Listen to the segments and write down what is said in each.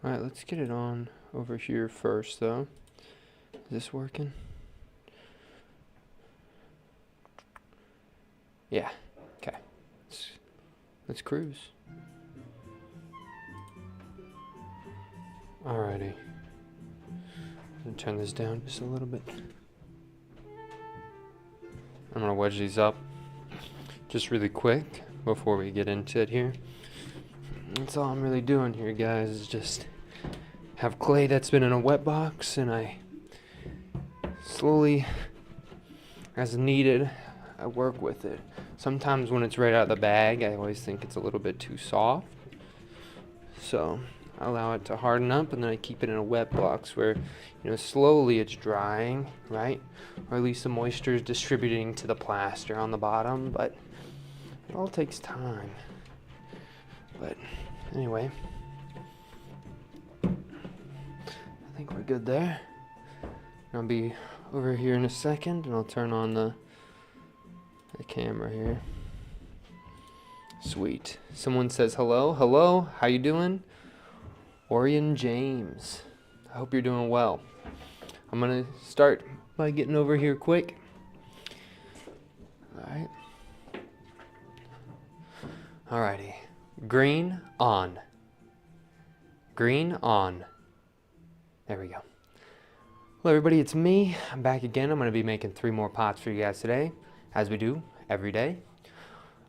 Alright, let's get it on over here first, though. Is this working? Yeah. Okay. Let's cruise. Alrighty. I'm gonna turn this down just a little bit. I'm gonna wedge these up just really quick before we get into it here. That's all I'm really doing here, guys, is just have clay that's been in a wet box, and I slowly, as needed, I work with it. Sometimes when it's right out of the bag, I always think it's a little bit too soft. So I allow it to harden up, and then I keep it in a wet box where, slowly it's drying, right? Or at least the moisture is distributing to the plaster on the bottom, but it all takes time. But anyway, I think we're good there. I'll be over here in a second, and I'll turn on the camera here. Sweet. Someone says hello. Hello, how you doing? Orion James. I hope you're doing well. I'm gonna start by getting over here quick. Alright. Alrighty. Green on. Green on. There we go. Hello everybody, it's me. I'm back again. I'm going to be making 3 more pots for you guys today, as we do every day.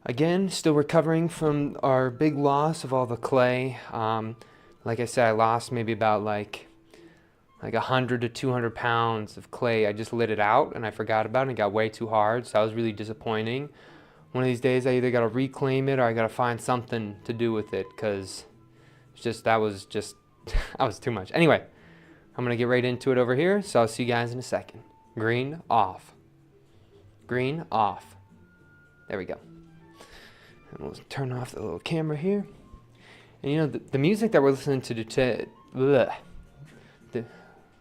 Again, still recovering from our big loss of all the clay. Like I said, I lost maybe about like 100 to 200 pounds of clay. I just lit it out and I forgot about it, and it got way too hard, so that was really disappointing. One of these days I either got to reclaim it or I got to find something to do with it, because that was too much. Anyway, I'm going to get right into it over here, so I'll see you guys in a second. Green off. Green off. There we go. And we'll turn off the little camera here. And the music that we're listening to today,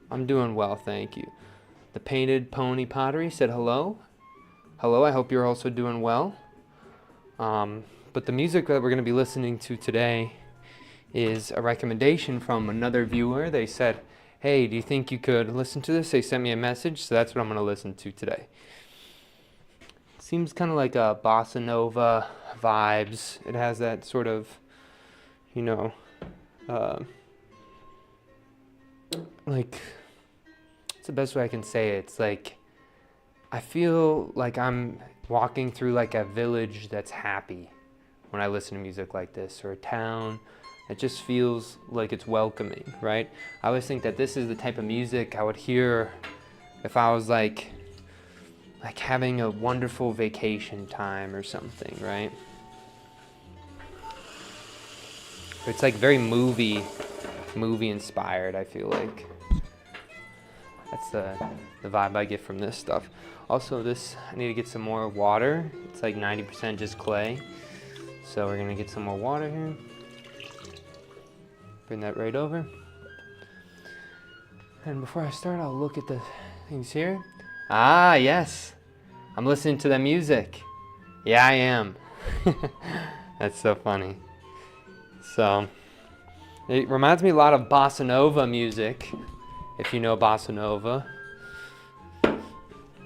I'm doing well, thank you. The Painted Pony Pottery said hello. Hello, I hope you're also doing well. But the music that we're going to be listening to today is a recommendation from another viewer. They said, hey, do you think you could listen to this? They sent me a message, so that's what I'm going to listen to today. Seems kind of like a bossa nova vibes. It has that sort of, like, it's the best way I can say it. It's like, I feel like I'm walking through like a village that's happy when I listen to music like this, or a town. It just feels like it's welcoming, right? I always think that this is the type of music I would hear if I was like having a wonderful vacation time or something, right? It's like very movie inspired, I feel like. That's the vibe I get from this stuff. Also, I need to get some more water. It's like 90% just clay. So we're gonna get some more water here. Bring that right over. And before I start, I'll look at the things here. Ah, yes. I'm listening to the music. Yeah, I am. That's so funny. So, it reminds me a lot of bossa nova music, if you know bossa nova.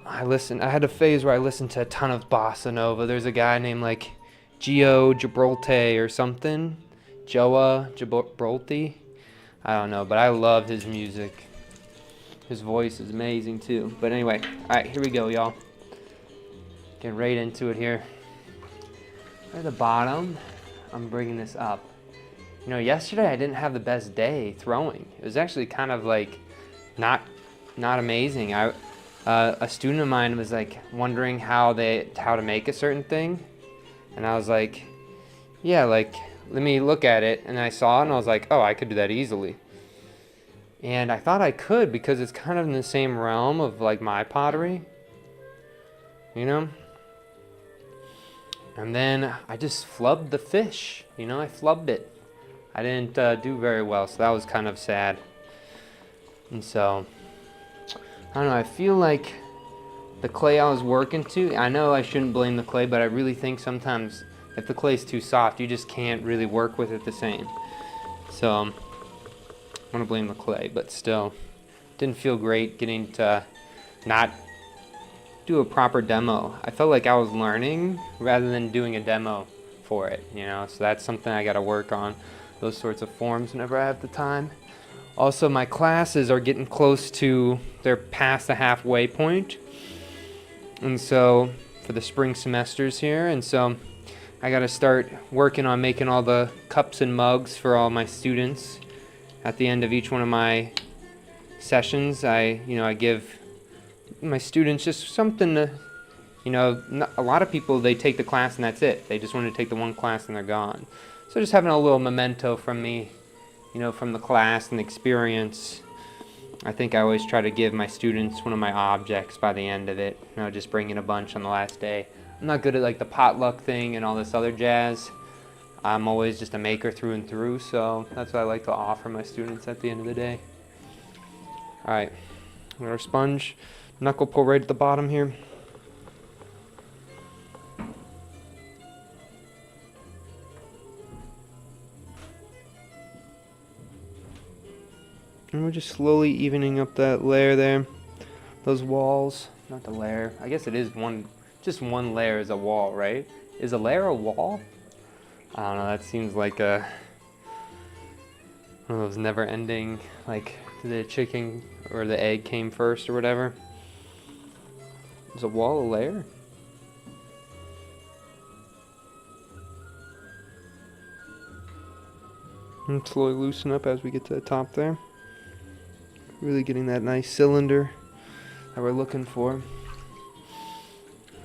I had a phase where I listened to a ton of bossa nova. There's a guy named like Gio Gibraltar or something. Joa Gibraltar. I don't know, but I love his music. His voice is amazing too. But anyway, alright, here we go, y'all. Get right into it here. At the bottom, I'm bringing this up. Yesterday I didn't have the best day throwing. It was actually kind of like not amazing. A student of mine was like wondering how to make a certain thing, and I was like, yeah, like, let me look at it. And I saw it and I was like, oh, I could do that easily. And I thought I could because it's kind of in the same realm of like my pottery, And then I just flubbed the fish, I flubbed it. I didn't do very well, so that was kind of sad. And so, I don't know, I feel like the clay I was working to, I know I shouldn't blame the clay, but I really think sometimes if the clay's too soft, you just can't really work with it the same. So, want to blame the clay, but still, didn't feel great getting to not do a proper demo. I felt like I was learning rather than doing a demo for it, you know, so that's something I got to work on, those sorts of forms whenever I have the time. Also, my classes are getting close to, they're past the halfway point, and so for the spring semesters here, and so I got to start working on making all the cups and mugs for all my students. At the end of each one of my sessions, I give my students just something to, a lot of people, they take the class and that's it. They just want to take the one class and they're gone. So just having a little memento from me, from the class and the experience. I think I always try to give my students one of my objects by the end of it, just bringing a bunch on the last day. I'm not good at like the potluck thing and all this other jazz. I'm always just a maker through and through, so that's what I like to offer my students at the end of the day. Alright, our sponge, knuckle pull right at the bottom here. And we're just slowly evening up that layer there, those walls, not the layer, I guess it is just one layer is a wall, right? Is a layer a wall? I don't know, that seems like one of those never-ending, like the chicken or the egg came first or whatever. Is a wall a layer? And slowly loosen up as we get to the top there. Really getting that nice cylinder that we're looking for.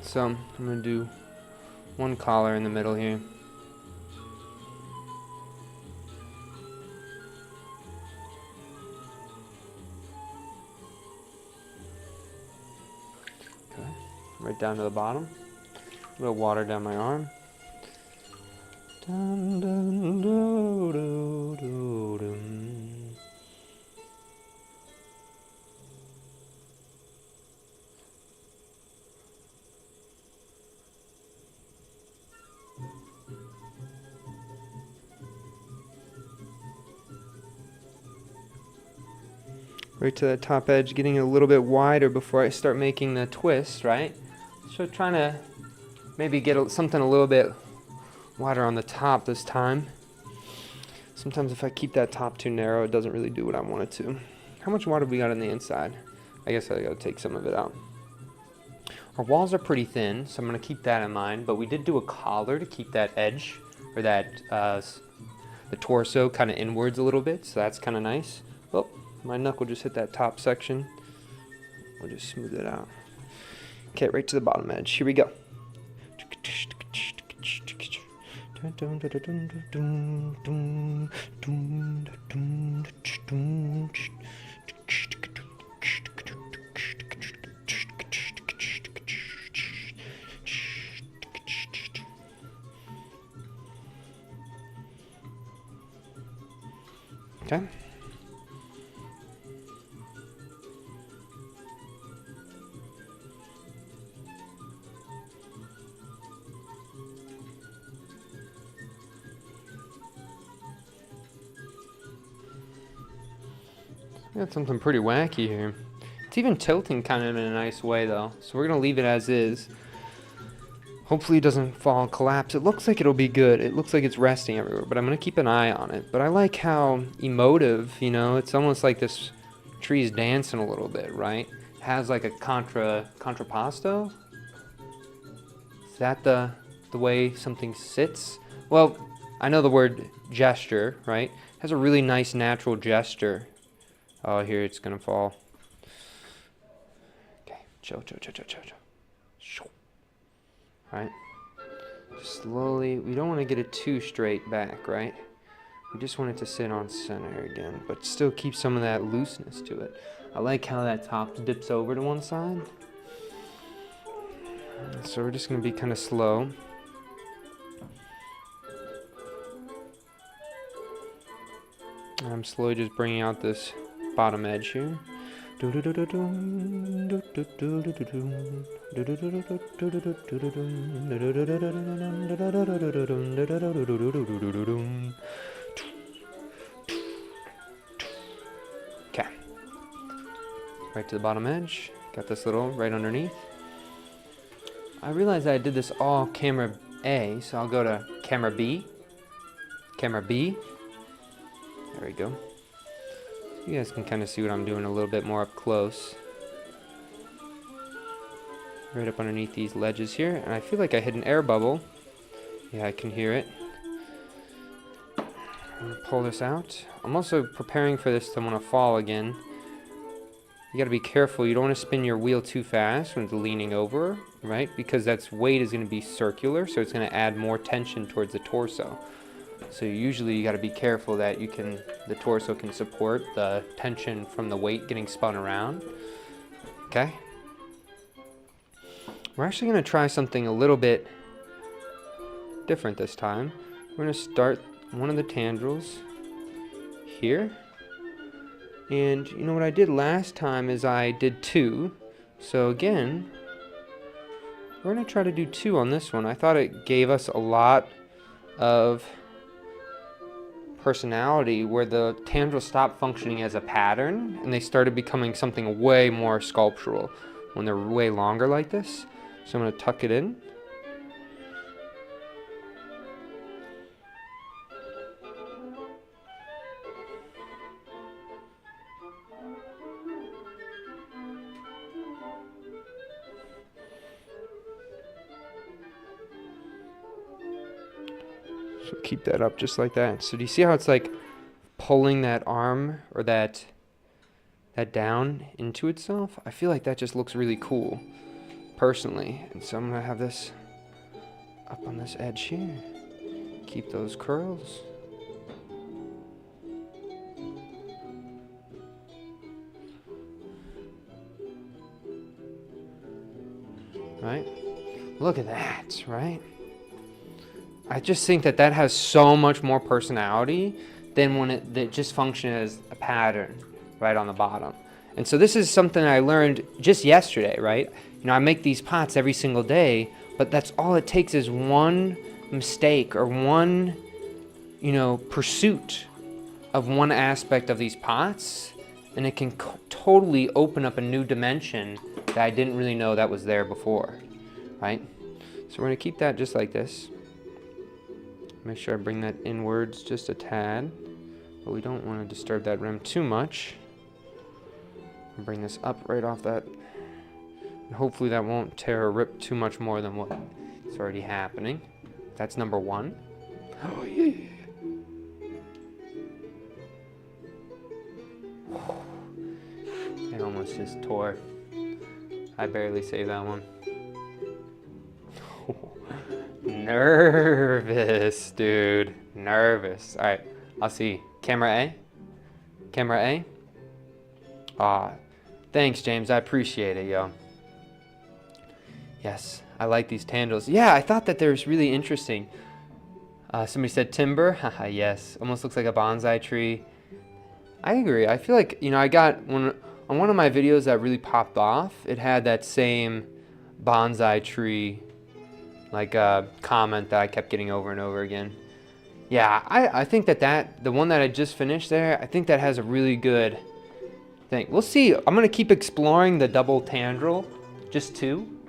So I'm going to do one collar in the middle here. Okay, right down to the bottom. A little water down my arm. Dun, dun, do, do, do, dum. Right to that top edge, getting it a little bit wider before I start making the twist, right? So trying to maybe get something a little bit wider on the top this time. Sometimes if I keep that top too narrow, it doesn't really do what I want it to. How much water have we got on the inside? I guess I gotta take some of it out. Our walls are pretty thin, so I'm gonna keep that in mind, but we did do a collar to keep that edge, or that, the torso kind of inwards a little bit, so that's kind of nice. Oh, my knuckle just hit that top section. We'll just smooth it out. Okay, right to the bottom edge. Here we go. Okay. Got something pretty wacky here. It's even tilting kind of in a nice way though, so we're gonna leave it as is. Hopefully it doesn't fall and collapse. It looks like it'll be good. It looks like it's resting everywhere, but I'm gonna keep an eye on it. But I like how emotive, it's almost like this tree's dancing a little bit, right? It has like a contrapposto. Is that the way something sits? Well, I know the word gesture, right? It has a really nice natural gesture. Oh, here it's gonna fall. Okay, chill. Right? Just slowly, we don't want to get it too straight back, right? We just want it to sit on center again, but still keep some of that looseness to it. I like how that top dips over to one side. So we're just gonna be kind of slow. I'm slowly just bringing out this bottom edge here. right to the bottom edge. Got this little right underneath. I realized I did this all camera A, so I'll go to camera B. Camera B. There we go. You guys can kind of see what I'm doing a little bit more up close. Right up underneath these ledges here, and I feel like I hit an air bubble. Yeah, I can hear it. I'm gonna pull this out. I'm also preparing for this to want to fall again. You got to be careful. You don't want to spin your wheel too fast when it's leaning over, right? Because that's weight is going to be circular, so it's going to add more tension towards the torso. So usually you got to be careful that the torso can support the tension from the weight getting spun around. Okay. We're actually going to try something a little bit different this time. We're going to start one of the tendrils here. And you know what I did last time is I did 2. So again, we're going to try to do 2 on this one. I thought it gave us a lot of personality where the tendrils stopped functioning as a pattern and they started becoming something way more sculptural when they're way longer like this. So I'm going to tuck it in. So keep that up just like that. So do you see how it's like pulling that arm or that down into itself? I feel like that just looks really cool, personally. And so I'm gonna have this up on this edge here. Keep those curls. Right? Look at that, right? I just think that has so much more personality than when it just functions as a pattern right on the bottom. And so this is something I learned just yesterday, right? You know, I make these pots every single day, but that's all it takes is one mistake or one, pursuit of one aspect of these pots, and it can totally open up a new dimension that I didn't really know that was there before, right? So we're gonna keep that just like this. Make sure I bring that inwards just a tad, but we don't want to disturb that rim too much. I'll bring this up right off that, and hopefully that won't tear or rip too much more than what is already happening. That's number 1. Oh yeah. It almost just tore. I barely saved that one. Nervous, dude. Nervous. All right, I'll see. Camera A. Camera A. Thanks, James. I appreciate it, yo. Yes, I like these tendrils. Yeah, I thought that they were really interesting. Somebody said timber. Haha, yes. Almost looks like a bonsai tree. I agree. I feel like, I got on one of my videos that really popped off, it had that same bonsai tree comment that I kept getting over and over again. Yeah, I think that the one that I just finished there, I think that has a really good thing. We'll see. I'm going to keep exploring the double tendril, just 2,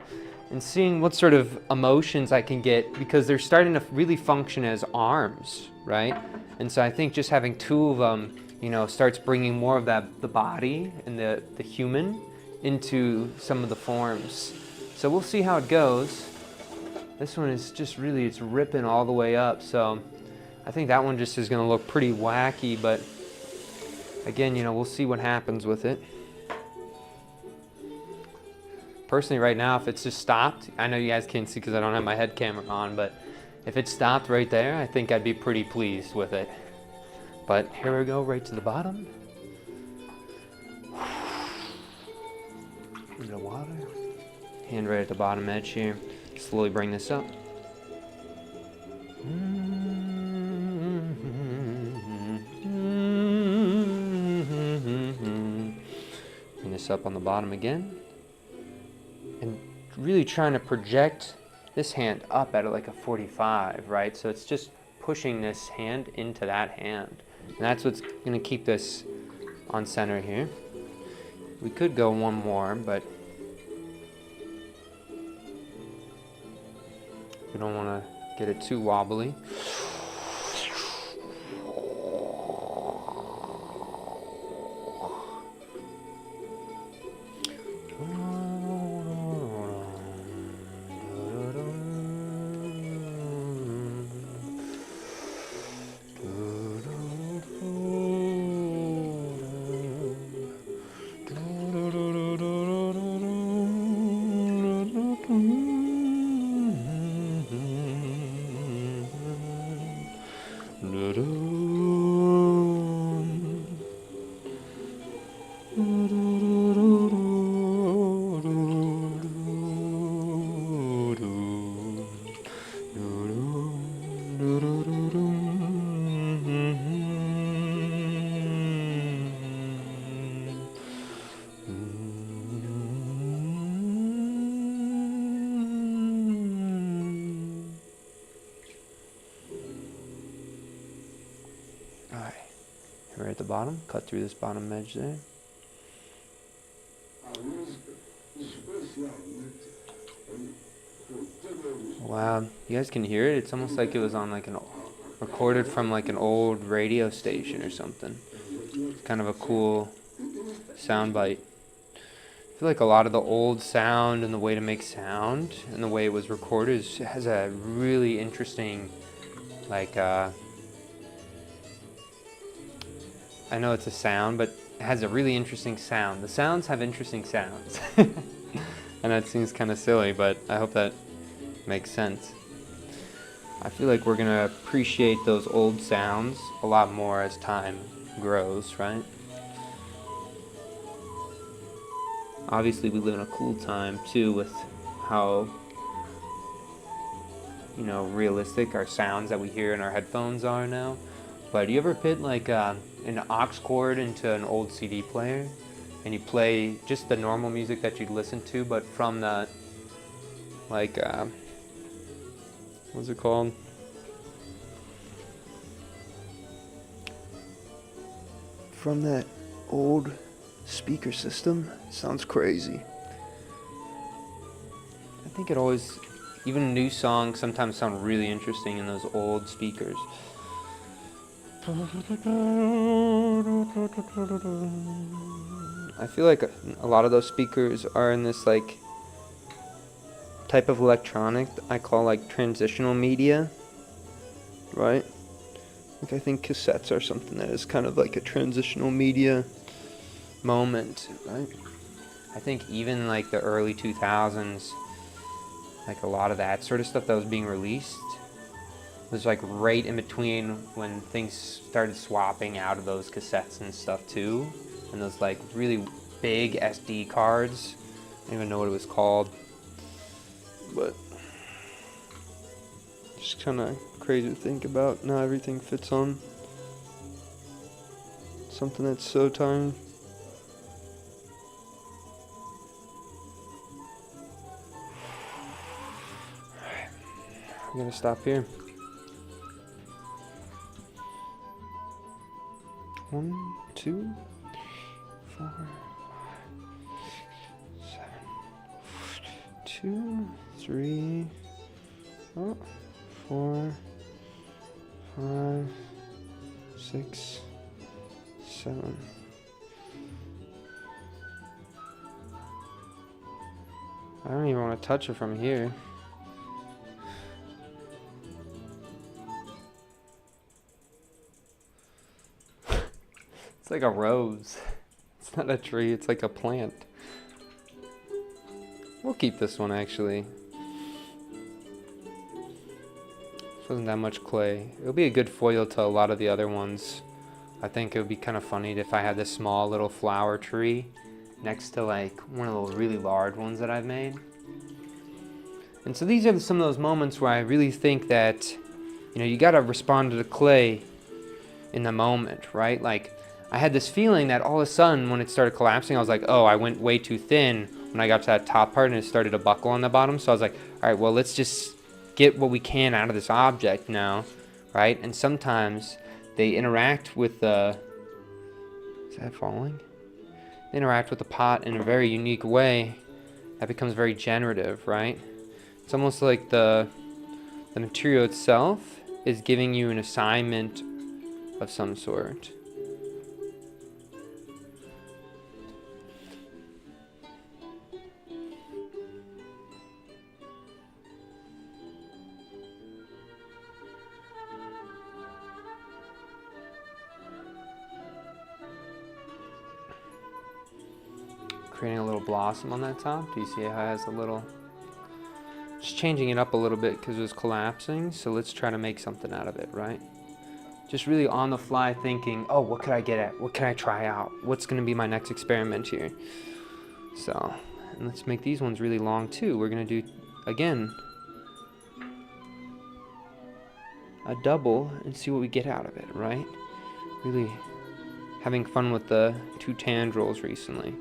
and seeing what sort of emotions I can get, because they're starting to really function as arms, right? And so I think just having 2 of them, starts bringing more of the body and the human into some of the forms. So we'll see how it goes. This one is just really, it's ripping all the way up. So I think that one just is going to look pretty wacky, but again, we'll see what happens with it. Personally, right now, if it's just stopped, I know you guys can't see because I don't have my head camera on, but if it stopped right there, I think I'd be pretty pleased with it. But here we go, right to the bottom. A bit of water. Hand right at the bottom edge here. Slowly bring this up. Bring this up on the bottom again. And really trying to project this hand up at like a 45, right? So it's just pushing this hand into that hand. And that's what's going to keep this on center here. We could go one more, but we don't want to get it too wobbly. Alright, we're at the bottom, cut through this bottom edge there. Wow, you guys can hear it? It's almost like it was on like recorded from like an old radio station or something. It's kind of a cool sound bite. I feel like a lot of the old sound and the way to make sound and the way it was recorded has a really interesting, like, I know it's a sound, but it has a really interesting sound. The sounds have interesting sounds. And that seems kind of silly, but I hope that makes sense. I feel like we're going to appreciate those old sounds a lot more as time grows, right? Obviously, we live in a cool time, too, with how, you know, realistic our sounds that we hear in our headphones are now. But you ever put, like, an aux cord into an old CD player, and you play just the normal music that you'd listen to, but from the, like, what's it called? From that old speaker system? Sounds crazy. I think it always, even new songs sometimes sound really interesting in those old speakers. I feel like a lot of those speakers are in this like type of electronic I call like transitional media, right? Like I think cassettes are something that is kind of like a transitional media moment, right? I think even like the early 2000s, like a lot of that sort of stuff that was being released was like right in between when things started swapping out of those cassettes and stuff too, and those like really big SD cards. I don't even know what it was called, but just kind of crazy to think about. Now everything fits on something that's so tiny. Alright, I'm gonna stop here. 1, 2, 4, 5, 7, 2, 3, 4, 5, 6, 7. I don't even want to touch it from here. It's like a rose. It's not a tree, it's like a plant. We'll keep this one actually. This wasn't that much clay. It'll be a good foil to a lot of the other ones. I think it would be kind of funny if I had this small little flower tree next to like one of those really large ones that I've made. And so these are some of those moments where I really think that, you know, you gotta respond to the clay in the moment, right? Like, I had this feeling that all of a sudden when it started collapsing, I was like, oh, I went way too thin when I got to that top part and it started to buckle on the bottom. So I was like, all right, well, let's just get what we can out of this object now, right? And sometimes they interact with the, is that falling? interact with the pot in a very unique way that becomes very generative, right? It's almost like the material itself is giving you an assignment of some sort. Creating a little blossom on that top. Do you see how it has a little... Just changing it up a little bit because it was collapsing. So let's try to make something out of it, right? Just really on the fly thinking, oh, what could I get at? What can I try out? What's going to be my next experiment here? So, and let's make these ones really long too. We're going to do, again, a double and see what we get out of it, right? Really having fun with the two tendrils recently.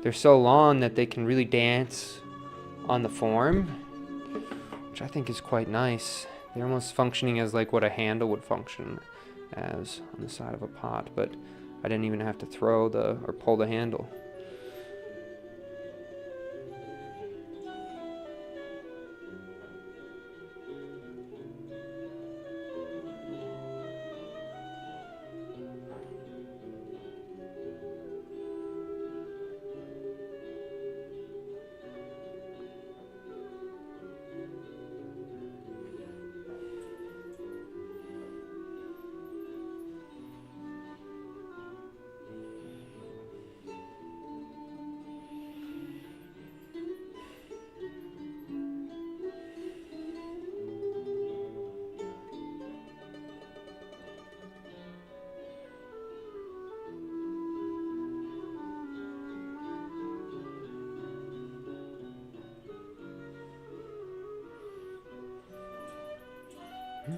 They're so long that they can really dance on the form, which I think is quite nice. They're almost functioning as like what a handle would function as on the side of a pot, but I didn't even have to throw or pull the handle. I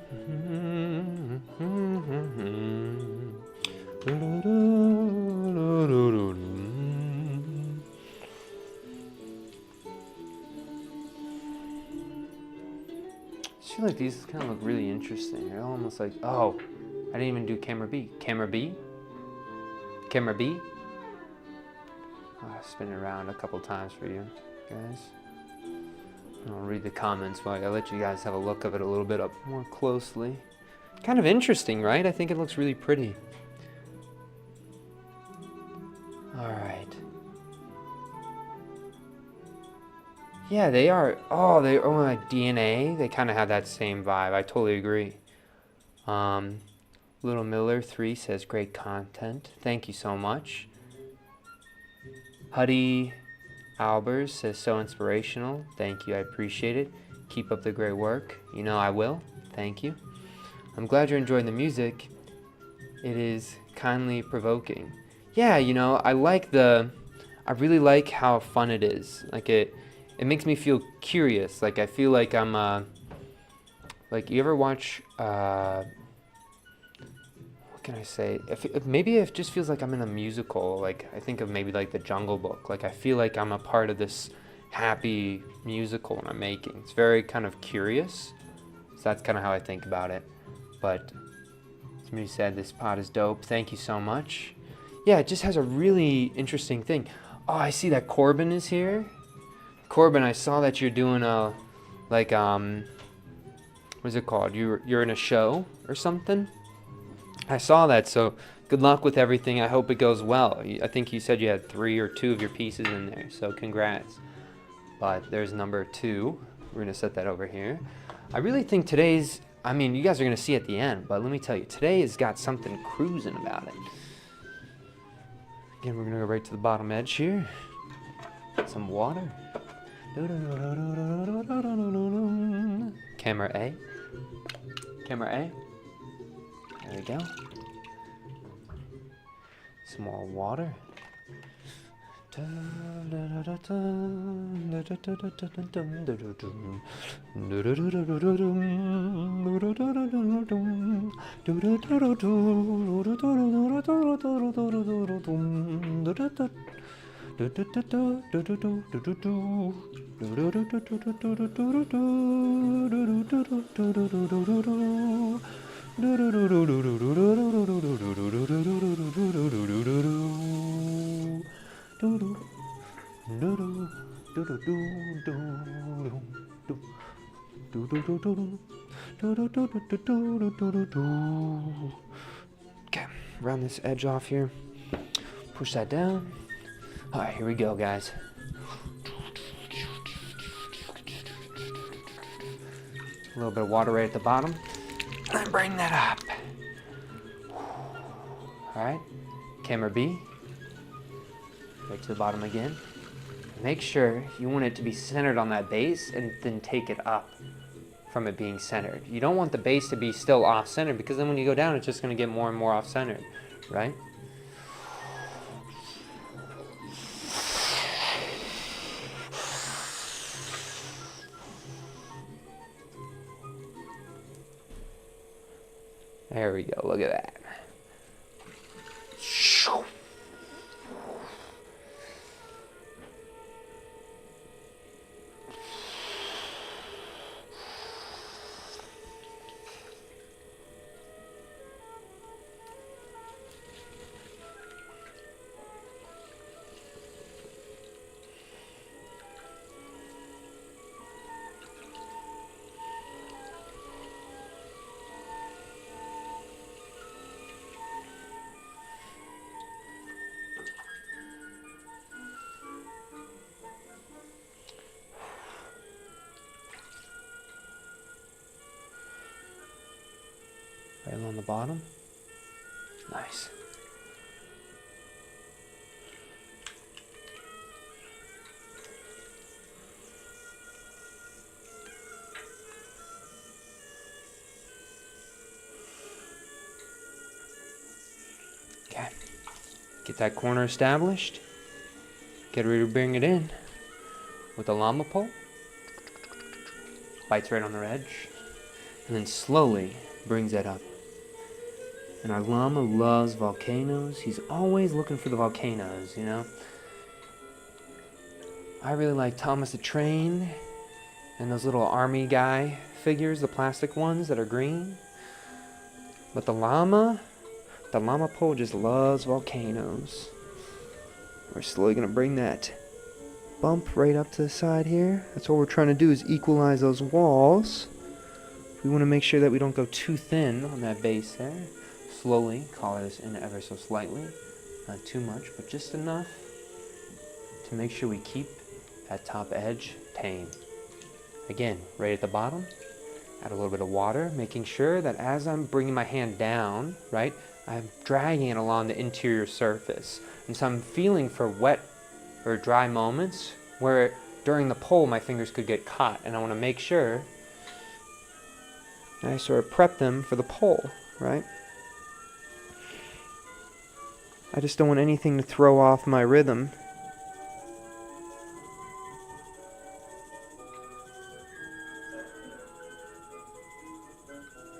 feel like these kind of look really interesting. They're almost like, oh, I didn't even do camera B. Camera B? Camera B? Oh, I'll spin it around a couple times for you guys. I'll read the comments while I let you guys have a look of it a little bit up more closely. Kind of interesting, right? I think it looks really pretty. All right. Yeah, they are. Oh, they are like DNA. They kind of have that same vibe. I totally agree. Little Miller 3 says great content. Thank you so much. Huddy Albers says so inspirational. Thank you. I appreciate it. Keep up the great work. You know I will. Thank you. I'm glad you're enjoying the music. It is kindly provoking. Yeah, you know, I really like how fun it is. Like it makes me feel curious. Like I feel like I'm like you ever watch what can I say? Maybe it just feels like I'm in a musical. Like I think of maybe like The Jungle Book. Like I feel like I'm a part of this happy musical I'm making. It's very kind of curious. So that's kind of how I think about it. But somebody said this pot is dope. Thank you so much. Yeah, it just has a really interesting thing. Oh, I see that Corbin is here. Corbin, I saw that you're doing a, like, what's it called? You're in a show or something? I saw that, so good luck with everything. I hope it goes well. I think you said you had 3 or 2 of your pieces in there, so congrats. But there's number 2. We're gonna set that over here. I really think today's, I mean, you guys are gonna see at the end, but let me tell you, today has got something cruising about it. Again, we're gonna go right to the bottom edge here. Some water. Camera A. Camera A. There we go. Some more water. Okay, round this edge off here. Push that down. All right, here we go, guys. A little bit of water right at the bottom. And then bring that up. All right, camera B. Right to the bottom again. Make sure you want it to be centered on that base and then take it up from it being centered. You don't want the base to be still off-centered because then when you go down, it's just going to get more and more off-centered, right? There we go, look at that. Right along the bottom. Nice. Okay. Get that corner established. Get ready to bring it in with the llama pole. Bites right on their edge. And then slowly brings that up. And our llama loves volcanoes. He's always looking for the volcanoes, you know. I really like Thomas the Train and those little army guy figures, the plastic ones that are green. But the llama pole just loves volcanoes. We're slowly gonna bring that bump right up to the side here. That's what we're trying to do, is equalize those walls. We want to make sure that we don't go too thin on that base there. Slowly collar this in ever so slightly. Not too much, but just enough to make sure we keep that top edge tame. Again, right at the bottom, add a little bit of water, making sure that as I'm bringing my hand down, right, I'm dragging it along the interior surface. And so I'm feeling for wet or dry moments where during the pull my fingers could get caught, and I want to make sure I sort of prep them for the pull, right? I just don't want anything to throw off my rhythm.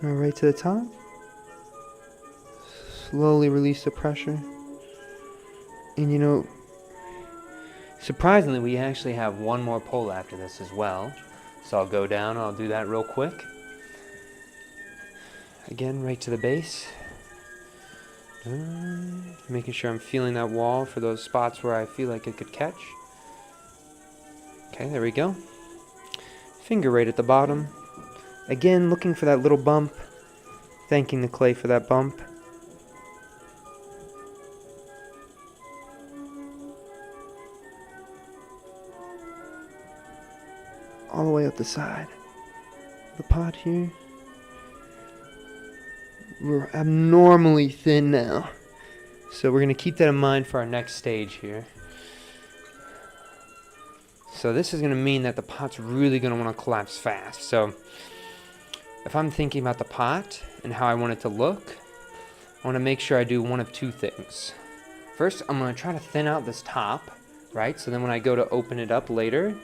Right to the top. Slowly release the pressure. And you know, surprisingly, we actually have one more pull after this as well. So I'll go down, I'll do that real quick. Again, right to the base. Making sure I'm feeling that wall for those spots where I feel like it could catch. Okay, there we go. Finger right at the bottom. Again, looking for that little bump. Thanking the clay for that bump. All the way up the side of the pot here. We're abnormally thin now. So we're going to keep that in mind for our next stage here. So this is going to mean that the pot's really going to want to collapse fast. So if I'm thinking about the pot and how I want it to look, I want to make sure I do one of two things. First, I'm going to try to thin out this top, right? So then when I go to open it up later,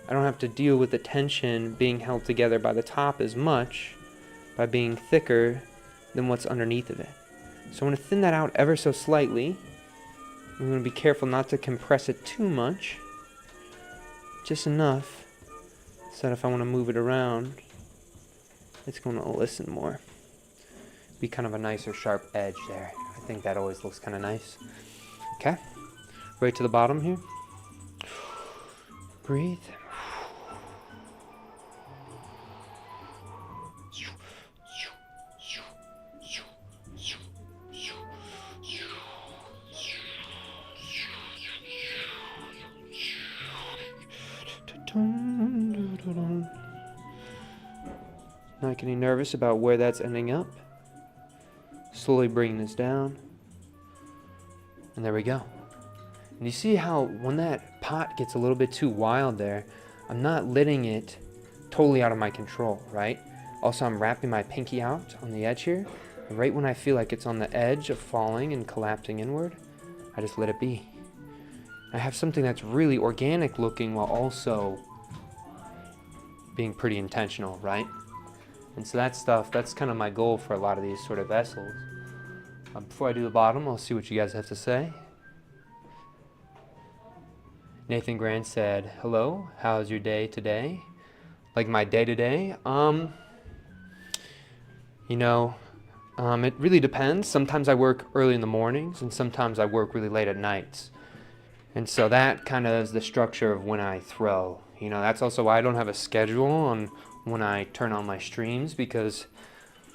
I don't have to deal with the tension being held together by the top as much by being thicker than what's underneath of it. So I'm going to thin that out ever so slightly. I'm going to be careful not to compress it too much. Just enough so that if I want to move it around, it's going to listen more. Be kind of a nicer sharp edge there. I think that always looks kind of nice. Okay, right to the bottom here. Breathe. Not getting nervous about where that's ending up. Slowly bringing this down. And there we go. And you see how when that pot gets a little bit too wild there, I'm not letting it totally out of my control, right? Also, I'm wrapping my pinky out on the edge here. And right when I feel like it's on the edge of falling and collapsing inward, I just let it be. I have something that's really organic looking while also being pretty intentional, right? And so that stuff, that's kind of my goal for a lot of these sort of vessels. Before I do the bottom, I'll see what you guys have to say. Nathan Grant said, hello, how's your day today? Like my day today? It really depends. Sometimes I work early in the mornings and sometimes I work really late at nights. And so that kind of is the structure of when I throw. You know, that's also why I don't have a schedule on when I turn on my streams, because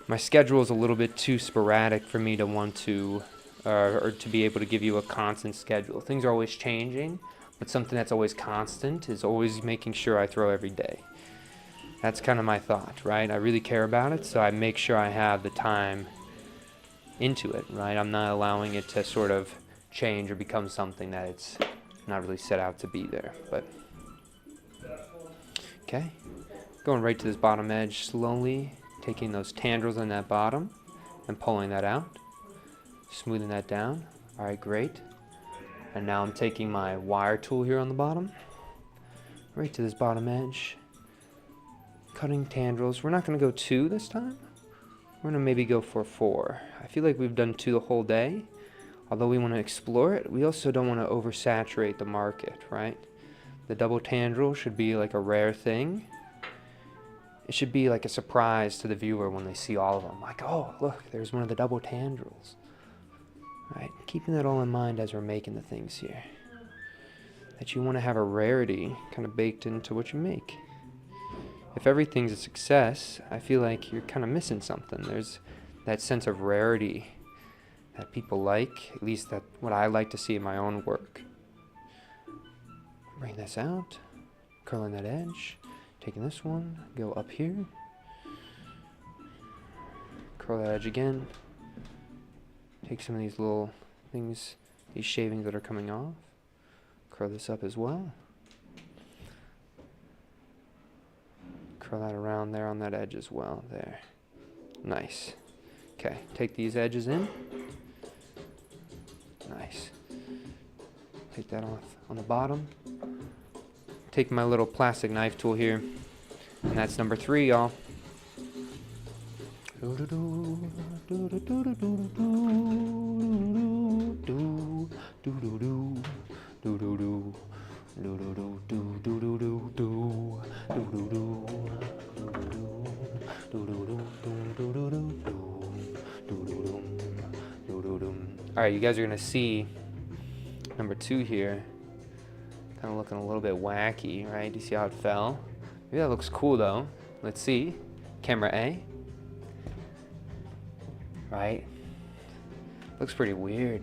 my schedule is a little bit too sporadic for me to want to, or to be able to give you a constant schedule. Things are always changing, but something that's always constant is always making sure I throw every day. That's kind of my thought, right? I really care about it, so I make sure I have the time into it, right? I'm not allowing it to sort of change or become something that it's not really set out to be there. But okay, going right to this bottom edge slowly, taking those tendrils on that bottom and pulling that out, smoothing that down. All right, great. And now I'm taking my wire tool here on the bottom, right to this bottom edge, cutting tendrils. We're not going to go 2 this time. We're going to maybe go for 4. I feel like we've done 2 the whole day. Although we want to explore it, we also don't want to oversaturate the market, right? The double tendril should be like a rare thing. It should be like a surprise to the viewer when they see all of them. Like, oh, look, there's one of the double tendrils. Right? Keeping that all in mind as we're making the things here. That you want to have a rarity kind of baked into what you make. If everything's a success, I feel like you're kind of missing something. There's that sense of rarity that people like, at least that's what I like to see in my own work. Bring this out, curling that edge, taking this one, go up here, curl that edge again, take some of these little things, these shavings that are coming off, curl this up as well, curl that around there on that edge as well, there, nice. Okay, take these edges in. Nice. Take that off on the bottom. Take my little plastic knife tool here, and that's number 3, y'all. Alright, you guys are going to see number 2 here. Kind of looking a little bit wacky, right? Do you see how it fell? Maybe that looks cool though. Let's see. Camera A. Right? Looks pretty weird.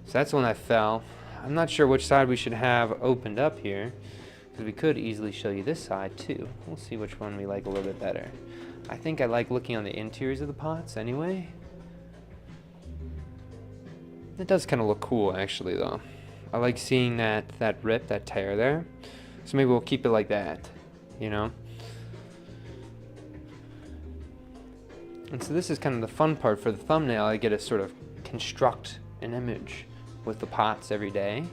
So that's the one that fell. I'm not sure which side we should have opened up here, because we could easily show you this side too. We'll see which one we like a little bit better. I think I like looking on the interiors of the pots anyway. It does kind of look cool actually though. I like seeing that rip, that tear there. So maybe we'll keep it like that, you know? And so this is kind of the fun part for the thumbnail. I get to sort of construct an image with the pots every day.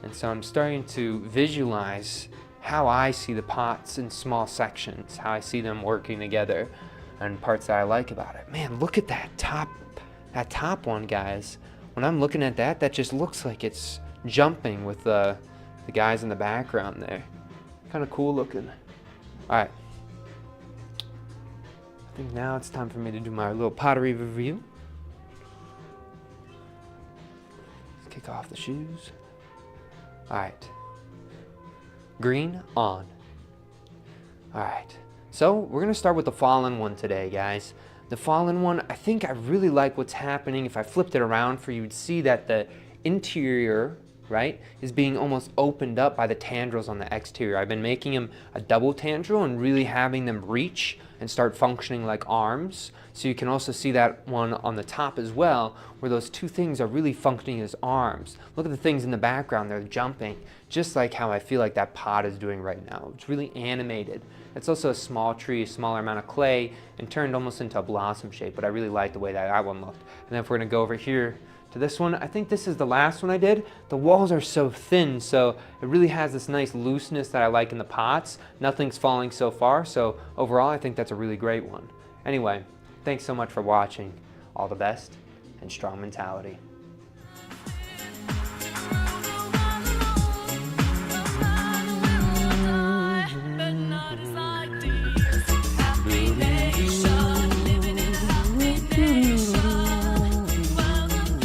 And so I'm starting to visualize how I see the pots in small sections, how I see them working together, and parts that I like about it. Man, look at that top one, guys. When I'm looking at that, that just looks like it's jumping with the guys in the background there. Kind of cool looking. Alright. I think now it's time for me to do my little pottery review. Let's kick off the shoes. Alright. Green on. Alright. So we're going to start with the fallen one today, guys. The fallen one, I think I really like what's happening. If I flipped it around for you, you'd see that the interior right, is being almost opened up by the tendrils on the exterior. I've been making them a double tendril and really having them reach and start functioning like arms. So you can also see that one on the top as well, where those two things are really functioning as arms. Look at the things in the background, they're jumping, just like how I feel like that pot is doing right now. It's really animated. It's also a small tree, a smaller amount of clay, and turned almost into a blossom shape, but I really like the way that one looked. And then if we're gonna go over here to this one, I think this is the last one I did. The walls are so thin, so it really has this nice looseness that I like in the pots. Nothing's falling so far, so overall I think that's a really great one. Anyway, thanks so much for watching. All the best and strong mentality.